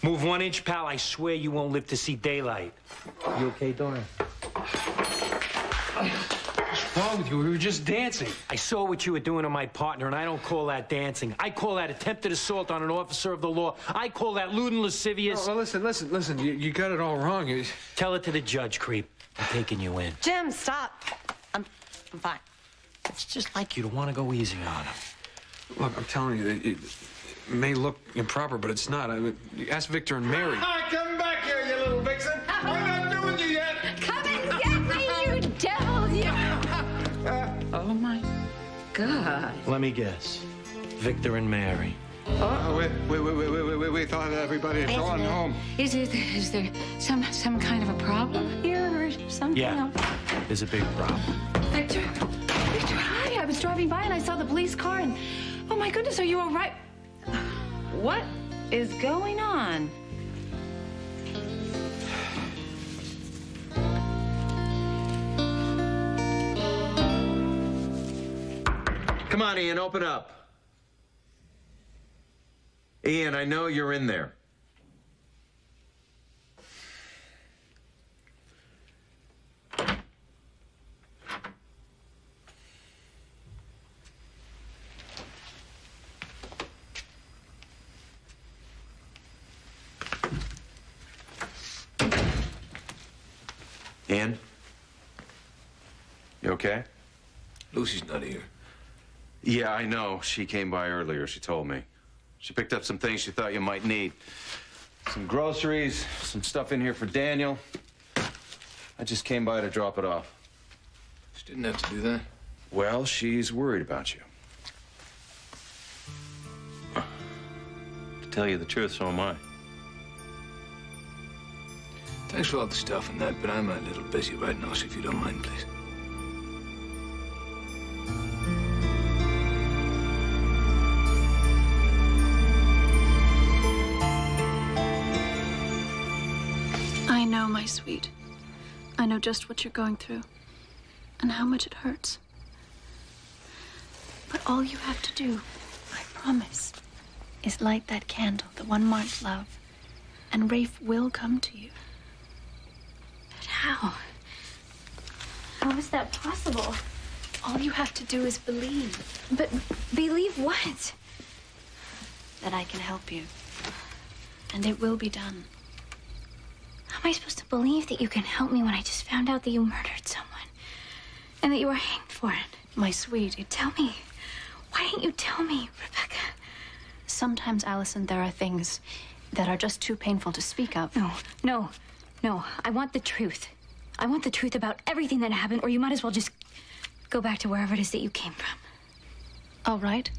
Move 1 inch, pal, I swear you won't live to see daylight. You okay, Dorian? What's wrong with you? We were just dancing. I saw what you were doing to my partner, and I don't call that dancing. I call that attempted assault on an officer of the law. I call that lewd and lascivious. No, listen. You got it all wrong. Tell it to the judge, creep. I'm taking you in. Jim, stop. I'm fine. It's just like you to want to go easy on him. Look, I'm telling you, it may look improper, but it's not. Ask Victor and Mary. Hi, come back here, you little vixen. I'm not doing you yet. Come and get me, you devil, you. Oh, my God. Let me guess. Victor and Mary. Oh, wait. Thought everybody had gone home. Is there some kind of a problem here or something? Yeah, there's a big problem. Victor, hi. I was driving by and I saw the police car and, oh my goodness, are you all right? What is going on? Come on, Ian, open up. Ian, I know you're in there. Ian? You okay? Lucy's not here. Yeah, I know. She came by earlier, she told me. She picked up some things she thought you might need. Some groceries, some stuff in here for Daniel. I just came by to drop it off. She didn't have to do that. Well, she's worried about you. To tell you the truth, so am I. Thanks for all the stuff and that, but I'm a little busy right now, so if you don't mind, please. I know, my sweet. I know just what you're going through and how much it hurts. But all you have to do, I promise, is light that candle, the one marked love, and Rafe will come to you. But how? How is that possible? All you have to do is believe. But believe what? That I can help you. And it will be done. How am I supposed to believe that you can help me when I just found out that you murdered someone? And that you were hanged for it? My sweet, Tell me. Why didn't you tell me, Rebecca? sometimes, Allison, there are things that are just too painful to speak of. No. I want the truth. I want the truth about everything that happened, or you might as well just go back to wherever it is that you came from. All right.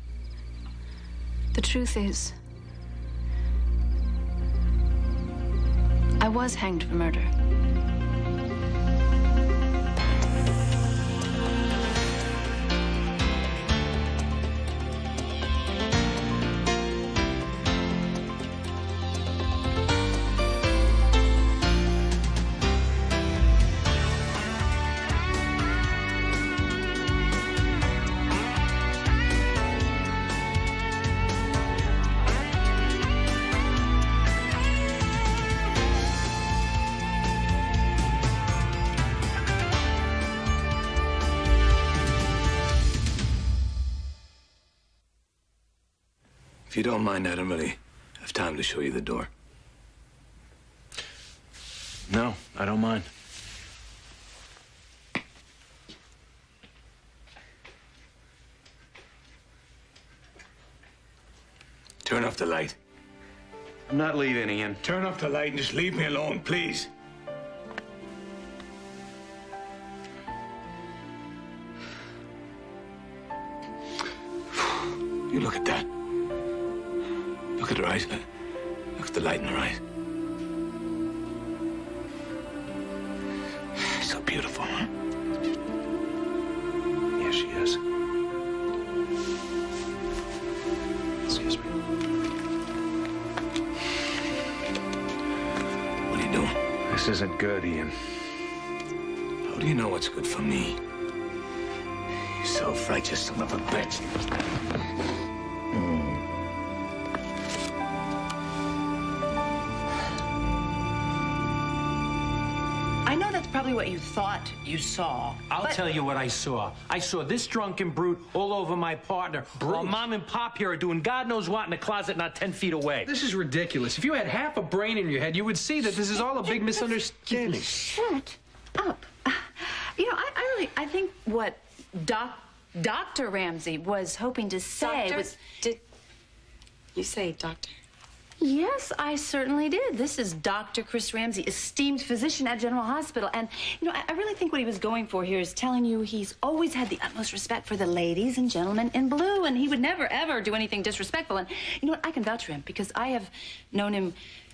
The truth is, I was hanged for murder. If you don't mind, I don't really have time to show you the door. No, I don't mind. Turn off the light. I'm not leaving, Ian. Turn off the light and just leave me alone, please. You look at that. Look at her eyes. Look at the light in her eyes. So beautiful, huh? Yeah, she is. Excuse me. What are you doing? This isn't good, Ian. How do you know what's good for me? You self-righteous son of a bitch. probably what you thought you saw. I'll tell you what I saw. I saw this drunken brute all over my partner. While Mom and Pop here are doing God knows what in the closet not 10 feet away. This is ridiculous. If you had half a brain in your head, you would see that this is all a big misunderstanding. Shut up. You know, I think what Dr. Ramsey was hoping to say was... Did you say doctor? Yes, I certainly did. This is Dr. Chris Ramsey, esteemed physician at General Hospital. And, you know, I really think what he was going for here is telling you he's always had the utmost respect for the ladies and gentlemen in blue, and he would never, ever do anything disrespectful. And, you know what, I can vouch for him because I have known him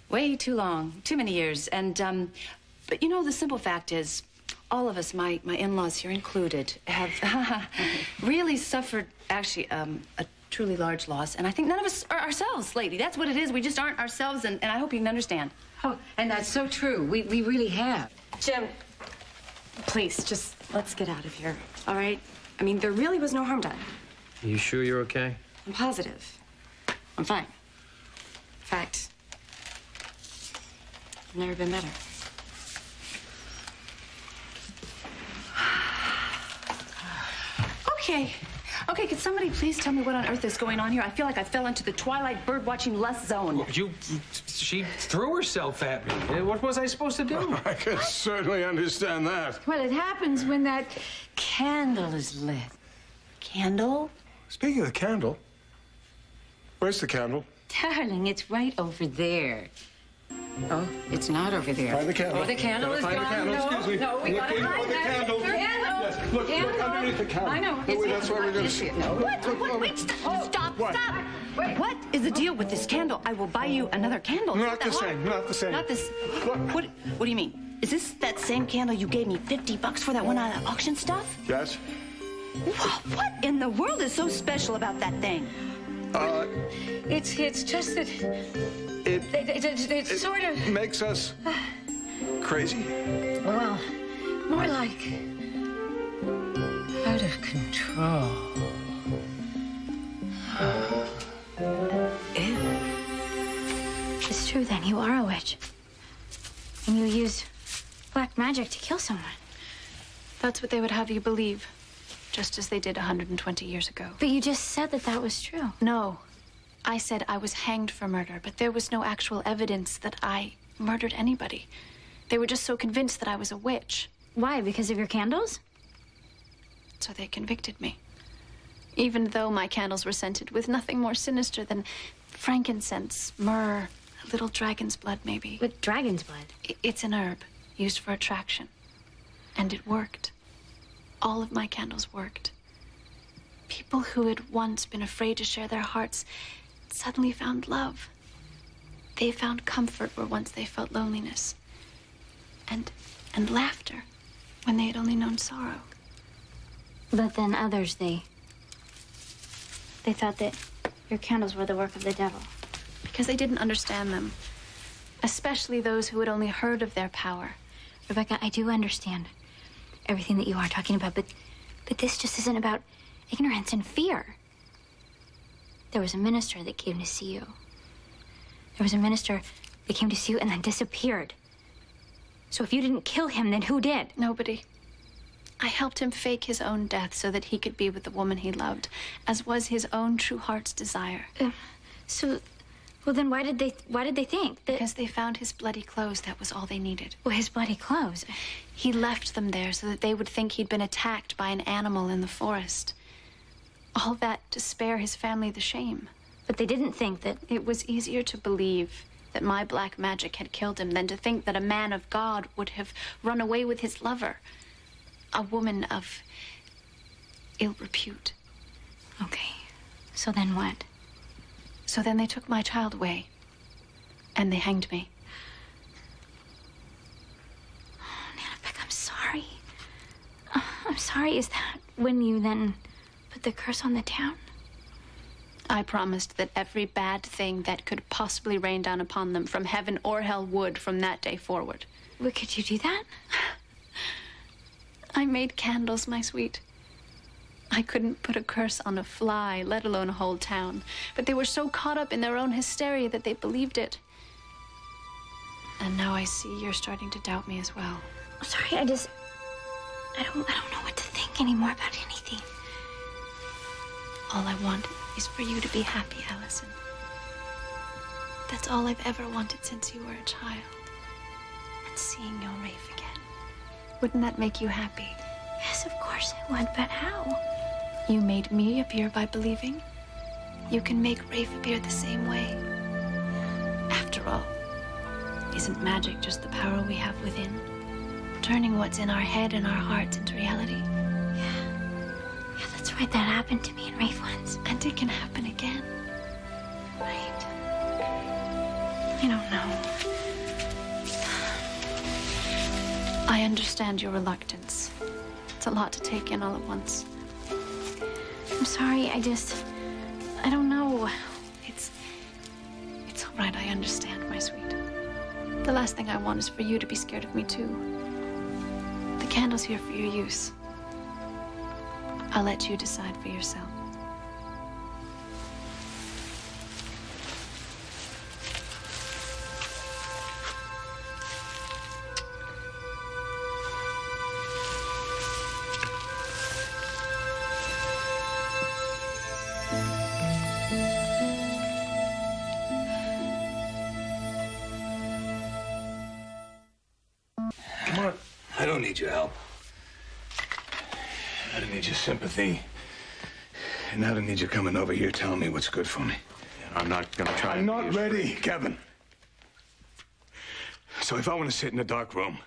way too long, too many years. And, but, you know, the simple fact is, all of us, my in-laws here included, have really suffered, actually, a truly large loss. And I think none of us are ourselves, lady. That's what it is. We just aren't ourselves, and I hope you can understand. Oh, and that's so true. We really have. Jim, please, just let's get out of here, all right? I mean, there really was no harm done. You sure you're okay? I'm positive. I'm fine. In fact, I've never been better. Okay, could somebody please tell me what on earth is going on here? I feel like I fell into the twilight bird-watching lust zone. She threw herself at me. What was I supposed to do? I can certainly understand that. Well, it happens when that candle is lit. Candle? Speaking of the candle, where's the candle? Darling, it's right over there. Oh, it's not over there. Find the candle. Oh, the candle is Find the gone. candle. No, Excuse me. no, we gotta Looking for find the that. candle. Candle. Yes, look underneath the counter. I know. That's where we're going to see it. No. What? Wait, stop, What? stop. Wait. What is the deal with this candle? I will buy you another candle. It's Not the that hard. same, not the same. Not this. Look. What do you mean? Is this that same candle you gave me $50 for that one out of auction stuff? Yes? What in the world is so special about that thing? It's just that it's sort of... makes us crazy. Well, more like out of control. It's true then, you are a witch. And you used black magic to kill someone. That's what they would have you believe, just as they did 120 years ago. But you just said that that was true. No, I said I was hanged for murder, but there was no actual evidence that I murdered anybody. They were just so convinced that I was a witch. Why? Because of your candles? So they convicted me. Even though my candles were scented with nothing more sinister than frankincense, myrrh, a little dragon's blood, maybe. With dragon's blood? It's an herb used for attraction. And it worked. All of my candles worked. People who had once been afraid to share their hearts suddenly found love. They found comfort where once they felt loneliness. And laughter when they had only known sorrow. But then others, they thought that your candles were the work of the devil. Because they didn't understand them. Especially those who had only heard of their power. Rebecca, I do understand everything that you are talking about, but this just isn't about ignorance and fear. There was a minister that came to see you. There was a minister that came to see you and then disappeared. So if you didn't kill him, then who did? Nobody. I helped him fake his own death so that he could be with the woman he loved, as was his own true heart's desire. Well, then why did they think that? Because they found his bloody clothes. That was all they needed. Well, his bloody clothes. He left them there so that they would think he'd been attacked by an animal in the forest. All that to spare his family the shame. But they didn't think that... It was easier to believe that my black magic had killed him than to think that a man of God would have run away with his lover. A woman of ill repute. Okay. So then what? So then they took my child away. And they hanged me. Oh, Nana, I'm sorry. I'm sorry. Is that when you then put the curse on the town? I promised that every bad thing that could possibly rain down upon them from heaven or hell would from that day forward. Well, could you do that? I made candles, my sweet. I couldn't put a curse on a fly, let alone a whole town. But they were so caught up in their own hysteria that they believed it. And now I see you're starting to doubt me as well. I'm sorry, I don't know what to think anymore about anything. All I want is for you to be happy, Allison. That's all I've ever wanted since you were a child. And seeing your Rafe again. Wouldn't that make you happy? Yes, of course it would, but how? You made me appear by believing. You can make Rafe appear the same way. After all, isn't magic just the power we have within? Turning what's in our head and our hearts into reality. Yeah, that's right. That happened to me and Rafe once. And it can happen again. Right. I don't know. I understand your reluctance. It's a lot to take in all at once. I'm sorry, I don't know. It's all right, I understand, my sweet. The last thing I want is for you to be scared of me, too. The candle's here for your use. I'll let you decide for yourself. Come on. I don't need your help. I don't need your sympathy. And I don't need you coming over here telling me what's good for me. I'm not gonna try. I'm not ready, Kevin. So if I want to sit in a dark room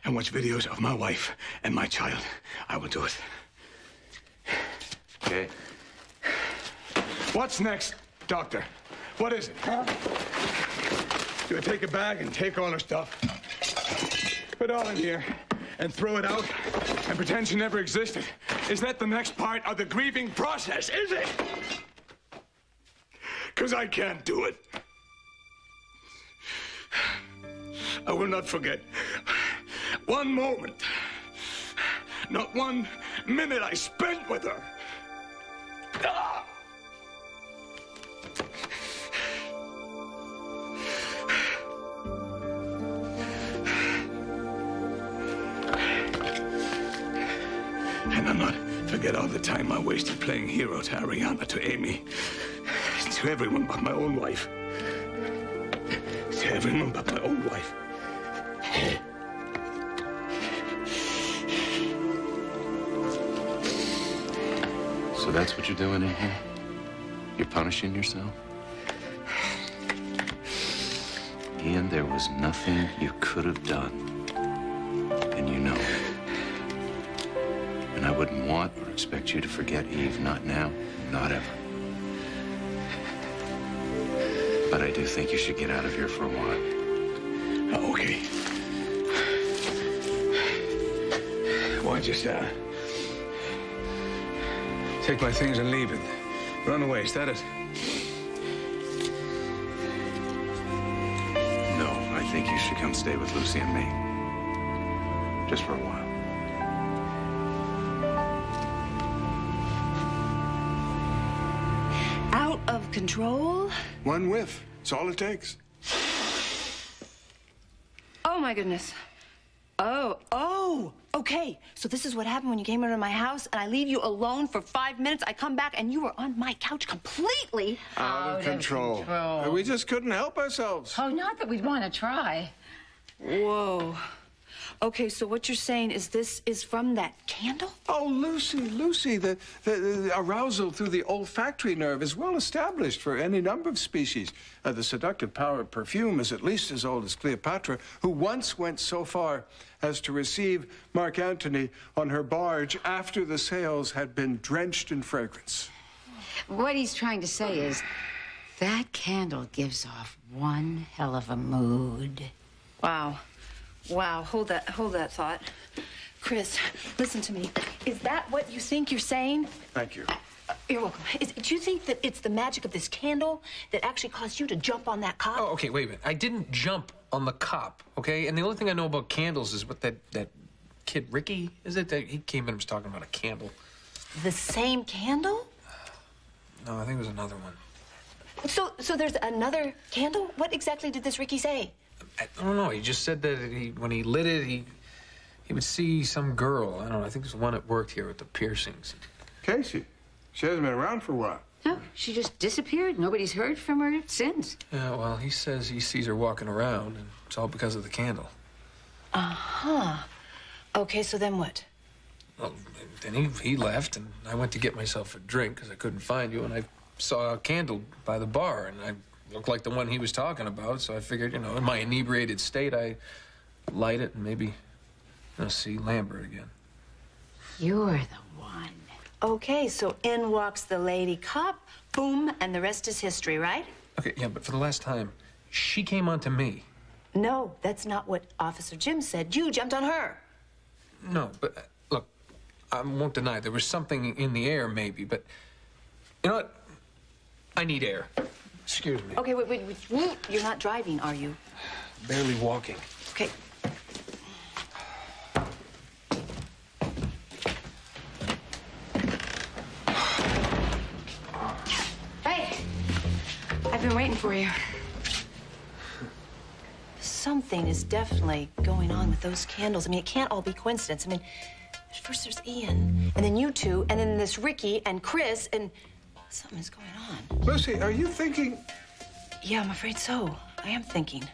and watch videos of my wife and my child, I will do it. Okay. What's next, Doctor? What is it, huh? Do I take a bag and take all her stuff? Put it all in here and throw it out and pretend she never existed? Is that the next part of the grieving process, is it? Because I can't do it. I will not forget one moment, not 1 minute I spent with her. Ah! And I'll not forget all the time I wasted playing hero to Ariana, to Amy, to everyone but my own wife. To everyone but my own wife. So that's what you're doing in here? You're punishing yourself? Ian, there was nothing you could have done. And you know it. And I wouldn't want or expect you to forget Eve, not now, not ever. But I do think you should get out of here for a while. Oh, okay. Why just, take my things and leave it. Run away, is that it? No, I think you should come stay with Lucy and me. Just for a while. Out of control? One whiff. It's all it takes. Oh, my goodness. Oh, okay. So this is what happened when you came into my house and I leave you alone for 5 minutes. I come back and you were on my couch completely Out of control. We just couldn't help ourselves. Oh, not that we'd want to try. Whoa. Okay, so what you're saying is this is from that candle? Oh, Lucy, the arousal through the olfactory nerve is well established for any number of species. The seductive power of perfume is at least as old as Cleopatra, who once went so far as to receive Mark Antony on her barge after the sails had been drenched in fragrance. What he's trying to say is that candle gives off one hell of a mood. Wow. Wow, hold that thought. Chris, listen to me. Is that what you think you're saying? Thank you. You're welcome. Do you think that it's the magic of this candle that actually caused you to jump on that cop? Oh, okay, wait a minute. I didn't jump on the cop, okay? And the only thing I know about candles is what that kid, Ricky, is it? That he came in and was talking about a candle. The same candle? No, I think it was another one. So there's another candle? What exactly did this Ricky say? I don't know. He just said that when he lit it, he would see some girl. I don't know. I think it was the one that worked here with the piercings. Casey. She hasn't been around for a while. No, she just disappeared. Nobody's heard from her since. Yeah, well, he says he sees her walking around, and it's all because of the candle. Uh-huh. Okay, so then what? Well, then he left, and I went to get myself a drink because I couldn't find you, and I saw a candle by the bar, and I looked like the one he was talking about, so I figured, you know, in my inebriated state, I light it and maybe, see Lambert again. You're the one. Okay, so in walks the lady cop, boom, and the rest is history, right? Okay, yeah, but for the last time, she came on to me. No, that's not what Officer Jim said. You jumped on her. No, but look, I won't deny there was something in the air, maybe, but you know what? I need air. Excuse me. Okay, wait. You're not driving, are you? Barely walking. Okay. Hey, I've been waiting for you. Something is definitely going on with those candles. I mean, it can't all be coincidence. I mean, first there's Ian, and then you two, and then this Ricky and Chris, and something is going on. Lucy, are you thinking... Yeah, I'm afraid so. I am thinking.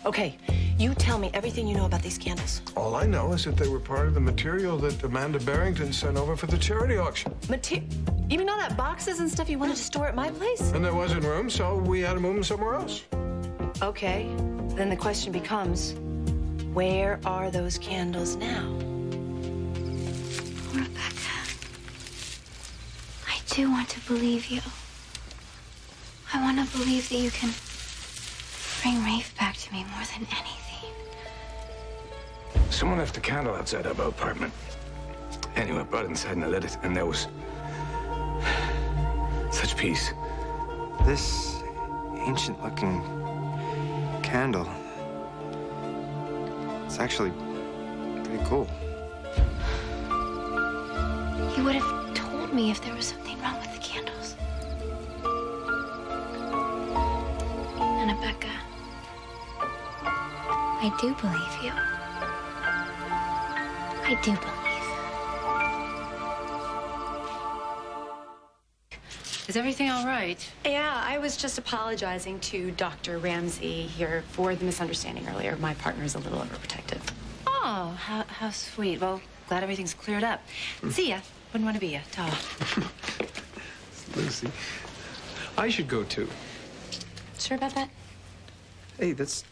Okay, you tell me everything you know about these candles. All I know is that they were part of the material that Amanda Barrington sent over for the charity auction. You mean all that boxes and stuff you wanted to store at my place? And there wasn't room, so we had to move them somewhere else. Okay, then the question becomes, where are those candles now? Rebecca, I do want to believe you. I want to believe that you can bring Rafe back to me more than anything. Someone left a candle outside our apartment. Anyway, I brought it inside and I lit it, and there was such peace. This ancient-looking candle, it's actually pretty cool. You would have told me if there was something wrong with the candles. And Rebecca, I do believe you. I do believe. Is everything all right? Yeah, I was just apologizing to Dr. Ramsey here for the misunderstanding earlier. My partner's a little overprotective. Oh, how sweet. Well, glad everything's cleared up. See ya. Wouldn't want to be ya. Ta. Lucy, I should go too. Sure about that? Hey, that's...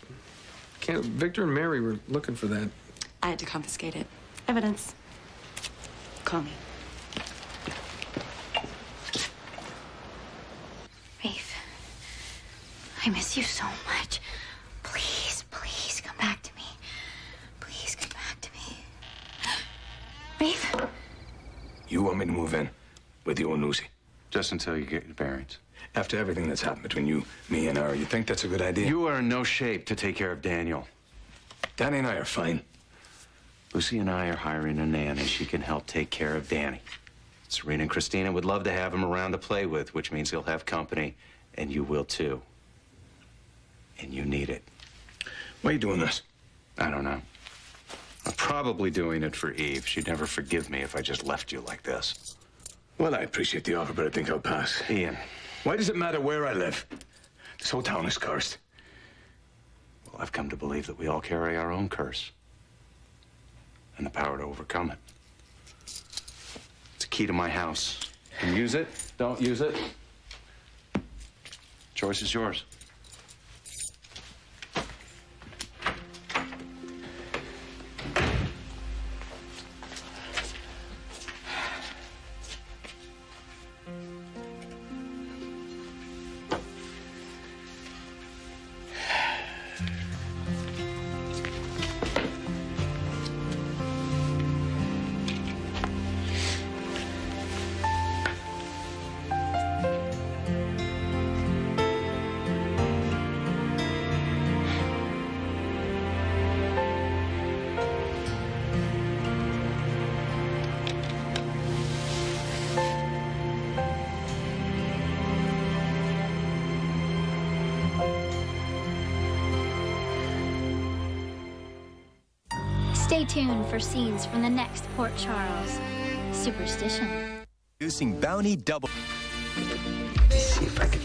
Victor and Mary were looking for that. I had to confiscate it. Evidence. Call me. Rafe, I miss you so much. Please, please come back to me. Please come back to me. Rafe? You want me to move in with you and Lucy? Just until you get your bearings. After everything that's happened between you, me, and her, you think that's a good idea? You are in no shape to take care of Daniel. Danny and I are fine. Lucy and I are hiring a nanny. She can help take care of Danny. Serena and Christina would love to have him around to play with, which means he'll have company, and you will too. And you need it. Why are you doing this? I don't know. I'm probably doing it for Eve. She'd never forgive me if I just left you like this. Well, I appreciate the offer, but I think I'll pass. Ian. Why does it matter where I live? This whole town is cursed. Well, I've come to believe that we all carry our own curse. And the power to overcome it. It's a key to my house. You can use it, don't use it. Choice is yours. Stay tuned for scenes from the next Port Charles. Superstition. Producing Bounty Double. See if I can